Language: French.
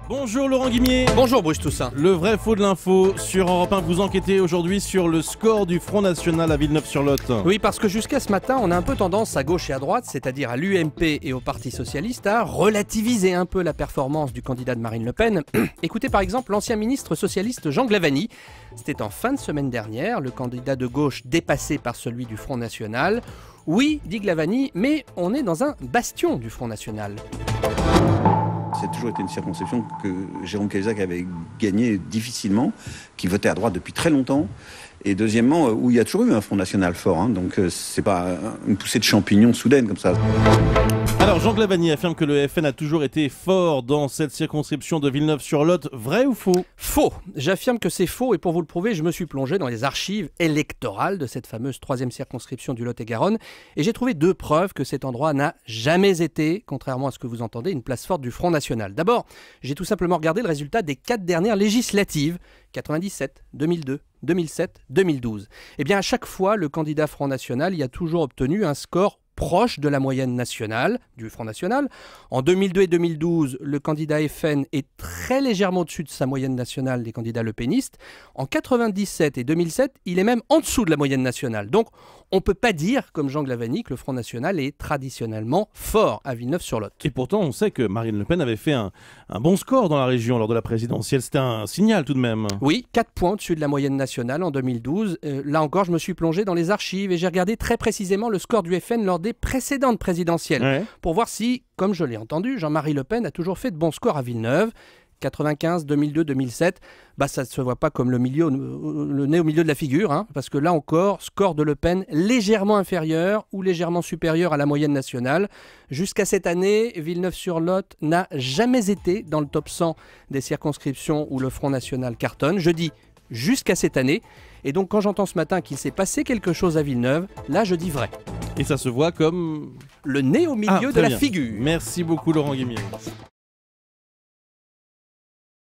Bonjour Laurent Guimier. Bonjour Bruce Toussaint. Le vrai faux de l'info sur Europe 1, vous enquêtez aujourd'hui sur le score du Front National à Villeneuve-sur-Lot. Oui, parce que jusqu'à ce matin, on a un peu tendance à gauche et à droite, c'est-à-dire à l'UMP et au Parti Socialiste, à relativiser un peu la performance du candidat de Marine Le Pen. Écoutez par exemple l'ancien ministre socialiste Jean Glavany. C'était en fin de semaine dernière, le candidat de gauche dépassé par celui du Front National. Oui, dit Glavany, mais on est dans un bastion du Front National. C'est toujours été une circonscription que Jérôme Cahuzac avait gagnée difficilement, qui votait à droite depuis très longtemps. Et deuxièmement, où il y a toujours eu un Front National fort, donc c'est pas une poussée de champignons soudaine comme ça. Alors Jean Glavany affirme que le FN a toujours été fort dans cette circonscription de Villeneuve-sur-Lot. Vrai ou faux? Faux. J'affirme que c'est faux et pour vous le prouver, je me suis plongé dans les archives électorales de cette fameuse 3e circonscription du Lot-et-Garonne et j'ai trouvé 2 preuves que cet endroit n'a jamais été, contrairement à ce que vous entendez, une place forte du Front National. D'abord, j'ai tout simplement regardé le résultat des 4 dernières législatives, 97, 2002, 2007, 2012. Eh bien, à chaque fois, le candidat Front National y a toujours obtenu un score proche de la moyenne nationale, du Front National. En 2002 et 2012, le candidat FN est très légèrement au-dessus de sa moyenne nationale des candidats lepénistes. En 97 et 2007, il est même en dessous de la moyenne nationale. Donc, on ne peut pas dire, comme Jean Glavany, que le Front National est traditionnellement fort à Villeneuve-sur-Lot. Et pourtant, on sait que Marine Le Pen avait fait un bon score dans la région lors de la présidentielle. C'était un signal tout de même. Oui, 4 points au-dessus de la moyenne nationale en 2012. Là encore, je me suis plongé dans les archives et j'ai regardé très précisément le score du FN lors des précédentes présidentielles pour voir si, comme je l'ai entendu, Jean-Marie Le Pen a toujours fait de bons scores à Villeneuve. 95, 2002, 2007, ça ne se voit pas comme le nez au milieu de la figure, parce que là encore, score de Le Pen légèrement inférieur ou légèrement supérieur à la moyenne nationale. Jusqu'à cette année, Villeneuve-sur-Lot n'a jamais été dans le top 100 des circonscriptions où le Front National cartonne. Je dis jusqu'à cette année. Et donc quand j'entends ce matin qu'il s'est passé quelque chose à Villeneuve, là je dis vrai. Et ça se voit comme le nez au milieu de la figure. Merci beaucoup Laurent Guimier.